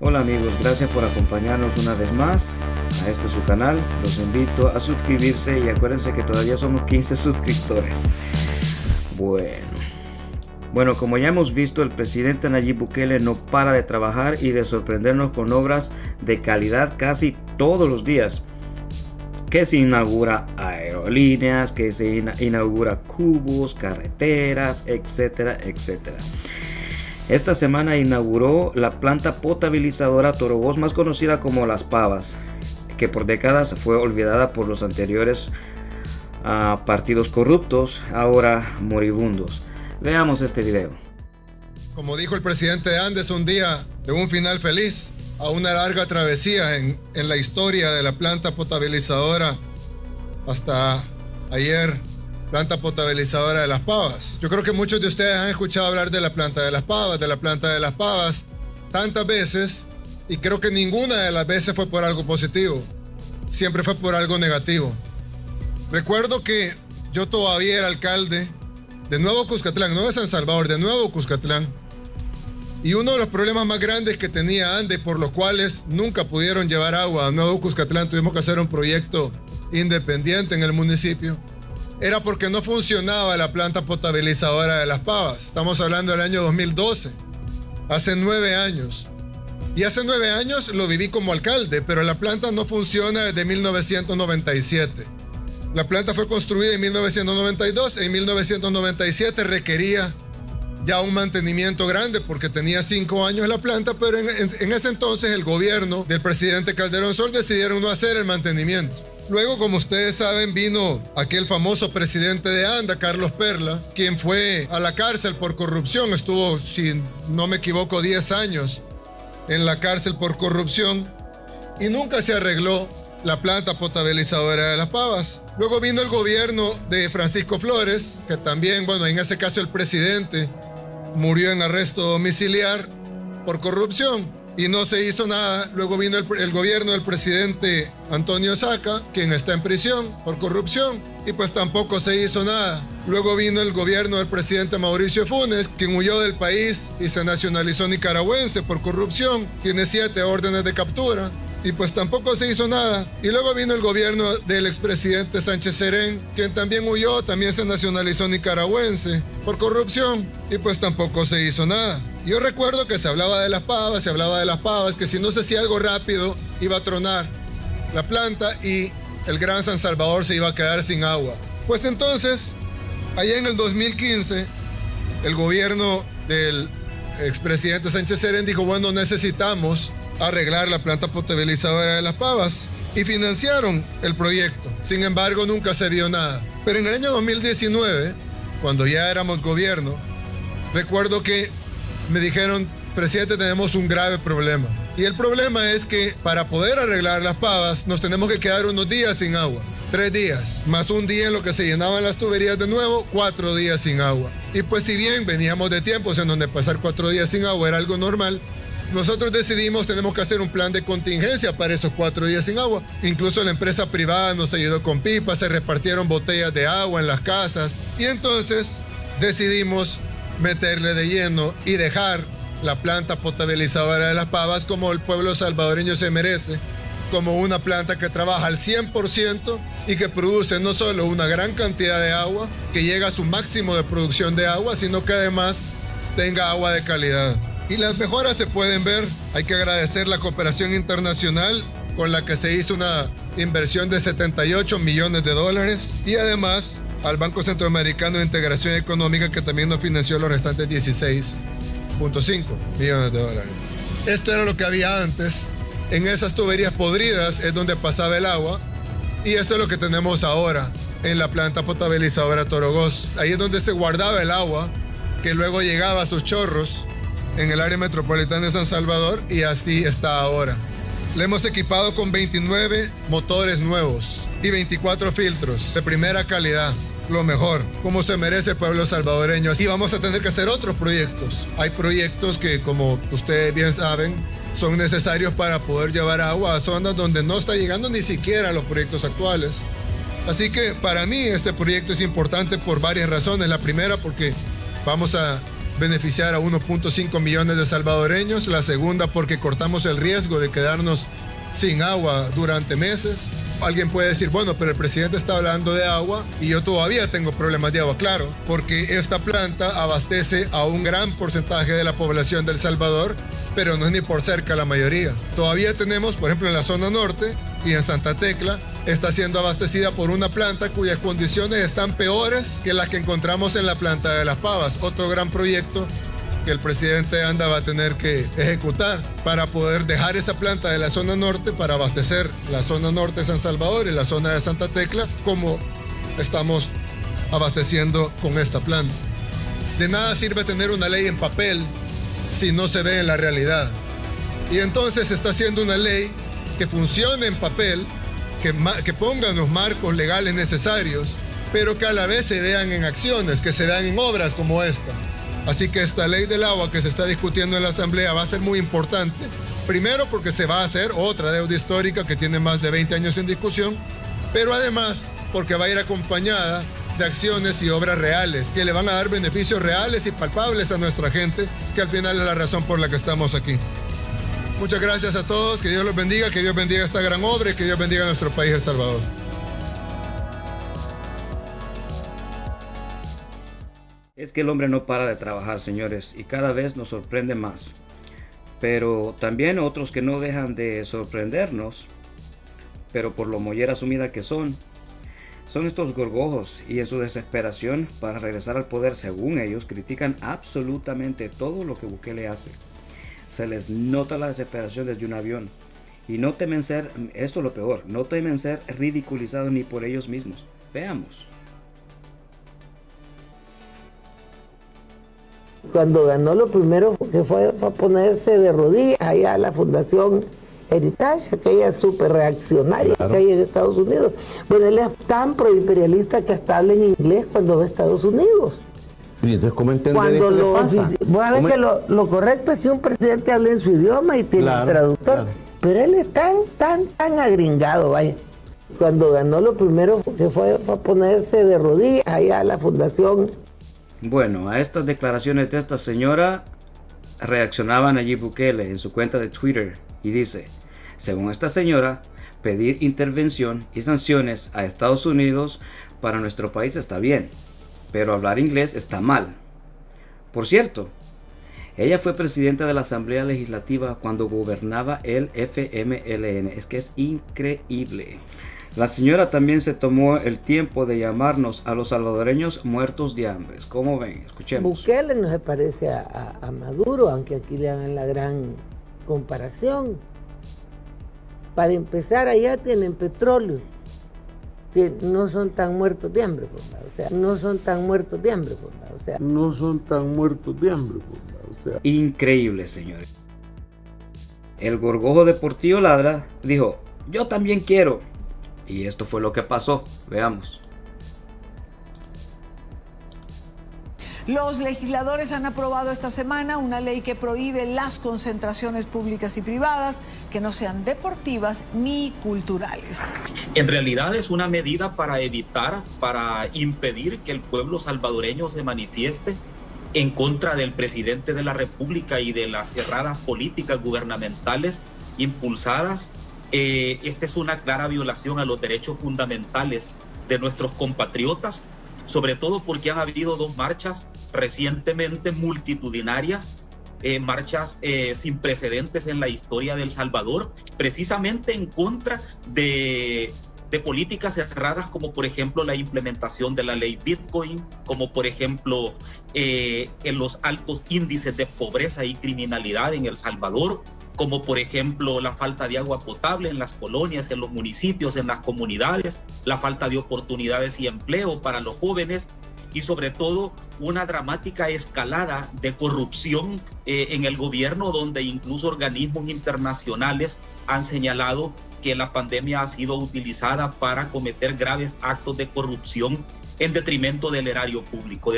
Hola amigos, gracias por acompañarnos una vez más a este su canal. Los invito a suscribirse y acuérdense que todavía somos 15 suscriptores. Bueno, como ya hemos visto, el presidente Nayib Bukele no para de trabajar y de sorprendernos con obras de calidad casi todos los días. Que se inaugura aerolíneas, que se inaugura cubos, carreteras, etcétera, etcétera. Esta semana inauguró la planta potabilizadora Torovoz, más conocida como Las Pavas, que por décadas fue olvidada por los anteriores partidos corruptos, ahora moribundos. Veamos este video. Como dijo el presidente de Andes, un día de un final feliz a una larga travesía en la historia de la planta potabilizadora hasta ayer, planta potabilizadora de Las Pavas. Yo creo que muchos de ustedes han escuchado hablar de la planta de Las Pavas, tantas veces, y creo que ninguna de las veces fue por algo positivo, siempre fue por algo negativo. Recuerdo que yo todavía era alcalde de Nuevo Cuscatlán, no de San Salvador, de Nuevo Cuscatlán, y uno de los problemas más grandes que tenía Andes, por los cuales nunca pudieron llevar agua a Nuevo Cuscatlán, tuvimos que hacer un proyecto independiente en el municipio, era porque no funcionaba la planta potabilizadora de Las Pavas. Estamos hablando del año 2012, hace 9 años. Y hace 9 años lo viví como alcalde, pero la planta no funciona desde 1997. La planta fue construida en 1992, en 1997 requería ya un mantenimiento grande porque tenía 5 años la planta, pero en ese entonces el gobierno del presidente Calderón Sol decidieron no hacer el mantenimiento. Luego, como ustedes saben, vino aquel famoso presidente de ANDA, Carlos Perla, quien fue a la cárcel por corrupción. Estuvo, si no me equivoco, 10 años en la cárcel por corrupción y nunca se arregló la planta potabilizadora de Las Pavas. Luego vino el gobierno de Francisco Flores, que también, bueno, en ese caso el presidente murió en arresto domiciliar por corrupción. Y no se hizo nada. Luego vino el gobierno del presidente Antonio Saca, quien está en prisión por corrupción, y pues tampoco se hizo nada. Luego vino el gobierno del presidente Mauricio Funes, quien huyó del país y se nacionalizó nicaragüense por corrupción. Tiene 7 órdenes de captura, y pues tampoco se hizo nada. Y luego vino el gobierno del expresidente Sánchez Serén, quien también huyó, también se nacionalizó nicaragüense por corrupción, y pues tampoco se hizo nada. Yo recuerdo que se hablaba de Las Pavas, que si no se hacía algo rápido iba a tronar la planta y el Gran San Salvador se iba a quedar sin agua. Pues entonces, allá en el 2015, el gobierno del expresidente Sánchez Serén dijo, bueno, necesitamos arreglar la planta potabilizadora de Las Pavas, y financiaron el proyecto. Sin embargo, nunca se vio nada. Pero en el año 2019, cuando ya éramos gobierno, recuerdo que me dijeron, presidente, tenemos un grave problema. Y el problema es que para poder arreglar Las Pavas nos tenemos que quedar unos días sin agua. 3 días, más un día en lo que se llenaban las tuberías de nuevo, 4 días sin agua. Y pues si bien veníamos de tiempos en donde pasar 4 días sin agua era algo normal, nosotros decidimos, tenemos que hacer un plan de contingencia para esos 4 días sin agua. Incluso la empresa privada nos ayudó con pipas, se repartieron botellas de agua en las casas. Y entonces decidimos meterle de lleno y dejar la planta potabilizadora de Las Pavas como el pueblo salvadoreño se merece, como una planta que trabaja al 100% y que produce no solo una gran cantidad de agua, que llega a su máximo de producción de agua, sino que además tenga agua de calidad. Y las mejoras se pueden ver. Hay que agradecer la cooperación internacional con la que se hizo una inversión de $78 millones y además al Banco Centroamericano de Integración Económica, que también nos financió los restantes $16.5 millones. Esto era lo que había antes. En esas tuberías podridas es donde pasaba el agua, y esto es lo que tenemos ahora en la planta potabilizadora Torovoz. Ahí es donde se guardaba el agua que luego llegaba a sus chorros en el área metropolitana de San Salvador, y así está ahora. Le hemos equipado con 29 motores nuevos y 24 filtros de primera calidad, lo mejor, como se merece el pueblo salvadoreño. Así vamos a tener que hacer otros proyectos. Hay proyectos que, como ustedes bien saben, son necesarios para poder llevar agua a zonas donde no está llegando ni siquiera los proyectos actuales. Así que para mí este proyecto es importante por varias razones. La primera, porque vamos a beneficiar a 1.5 millones de salvadoreños, la segunda porque cortamos el riesgo de quedarnos sin agua durante meses. Alguien puede decir, bueno, pero el presidente está hablando de agua y yo todavía tengo problemas de agua. Claro, porque esta planta abastece a un gran porcentaje de la población de El Salvador, pero no es ni por cerca la mayoría. Todavía tenemos, por ejemplo, en la zona norte y en Santa Tecla, está siendo abastecida por una planta cuyas condiciones están peores que las que encontramos en la planta de Las Pavas, otro gran proyecto que el presidente anda va a tener que ejecutar para poder dejar esa planta de la zona norte para abastecer la zona norte de San Salvador y la zona de Santa Tecla como estamos abasteciendo con esta planta. De nada sirve tener una ley en papel si no se ve en la realidad. Y entonces se está haciendo una ley que funcione en papel, que ponga los marcos legales necesarios, pero que a la vez se vean en acciones, que se vean en obras como esta. Así que esta ley del agua que se está discutiendo en la Asamblea va a ser muy importante. Primero porque se va a hacer otra deuda histórica que tiene más de 20 años en discusión, pero además porque va a ir acompañada de acciones y obras reales que le van a dar beneficios reales y palpables a nuestra gente, que al final es la razón por la que estamos aquí. Muchas gracias a todos, que Dios los bendiga, que Dios bendiga esta gran obra y que Dios bendiga a nuestro país, El Salvador. Es que el hombre no para de trabajar, señores, y cada vez nos sorprende más. Pero también otros que no dejan de sorprendernos, pero por lo mollera sumida que son estos gorgojos, y en su desesperación para regresar al poder, según ellos, critican absolutamente todo lo que Bukele hace. Se les nota la desesperación desde un avión, y no temen ser, esto es lo peor, no temen ser ridiculizados ni por ellos mismos. Veamos. Cuando ganó, lo primero que fue a ponerse de rodillas allá a la Fundación Heritage, aquella súper reaccionaria, claro, que hay en Estados Unidos. Bueno, él es tan proimperialista que hasta habla en inglés cuando va a Estados Unidos. Y entonces, ¿cómo entender cuando qué le pasa? Voy a ver que lo correcto es que un presidente hable en su idioma y tiene un traductor. Claro. Pero él es tan agringado, vaya. Cuando ganó, lo primero que fue a ponerse de rodillas allá a la Fundación. Bueno, a estas declaraciones de esta señora reaccionaba Nayib Bukele en su cuenta de Twitter y dice: según esta señora, pedir intervención y sanciones a Estados Unidos para nuestro país está bien, pero hablar inglés está mal. Por cierto, ella fue presidenta de la Asamblea Legislativa cuando gobernaba el FMLN. Es que es increíble. La señora también se tomó el tiempo de llamarnos a los salvadoreños muertos de hambre. ¿Cómo ven? Escuchemos. Bukele no se parece a Maduro, aunque aquí le hagan la gran comparación. Para empezar, allá tienen petróleo. No son tan muertos de hambre, pues, o sea, no son tan muertos de hambre, pues, o sea, no son tan muertos de hambre, pues, o sea. Increíble, señores. El gorgojo de Portillo Ladra dijo: yo también quiero. Y esto fue lo que pasó. Veamos. Los legisladores han aprobado esta semana una ley que prohíbe las concentraciones públicas y privadas que no sean deportivas ni culturales. En realidad es una medida para impedir que el pueblo salvadoreño se manifieste en contra del presidente de la República y de las erradas políticas gubernamentales impulsadas. Esta es una clara violación a los derechos fundamentales de nuestros compatriotas, sobre todo porque han habido dos marchas recientemente multitudinarias, marchas sin precedentes en la historia de El Salvador, precisamente en contra de políticas erradas, como por ejemplo la implementación de la ley Bitcoin, como por ejemplo en los altos índices de pobreza y criminalidad en El Salvador, como por ejemplo la falta de agua potable en las colonias, en los municipios, en las comunidades, la falta de oportunidades y empleo para los jóvenes, y sobre todo una dramática escalada de corrupción en el gobierno, donde incluso organismos internacionales han señalado que la pandemia ha sido utilizada para cometer graves actos de corrupción en detrimento del erario público.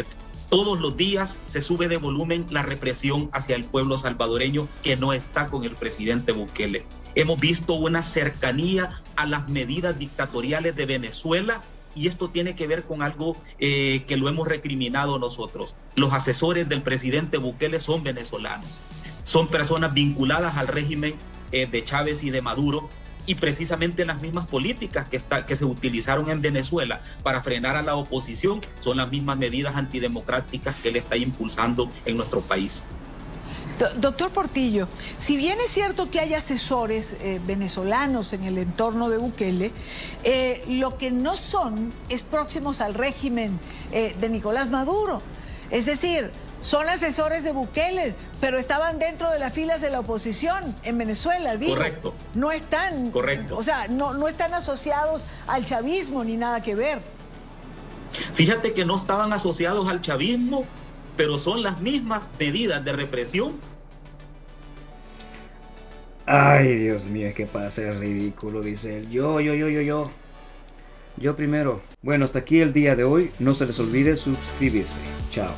Todos los días se sube de volumen la represión hacia el pueblo salvadoreño que no está con el presidente Bukele. Hemos visto una cercanía a las medidas dictatoriales de Venezuela y esto tiene que ver con algo que lo hemos recriminado nosotros. Los asesores del presidente Bukele son venezolanos, son personas vinculadas al régimen de Chávez y de Maduro, y precisamente las mismas políticas que se utilizaron en Venezuela para frenar a la oposición son las mismas medidas antidemocráticas que él está impulsando en nuestro país. Doctor Portillo, si bien es cierto que hay asesores venezolanos en el entorno de Bukele, lo que no son es próximos al régimen de Nicolás Maduro. Es decir, son asesores de Bukele, pero estaban dentro de las filas de la oposición en Venezuela, digo. Correcto. No están, correcto. O sea, no están asociados al chavismo ni nada que ver. Fíjate que no estaban asociados al chavismo, pero son las mismas medidas de represión. Ay, Dios mío, es que para ser ridículo, dice él. Yo primero. Bueno, hasta aquí el día de hoy. No se les olvide suscribirse. Chao.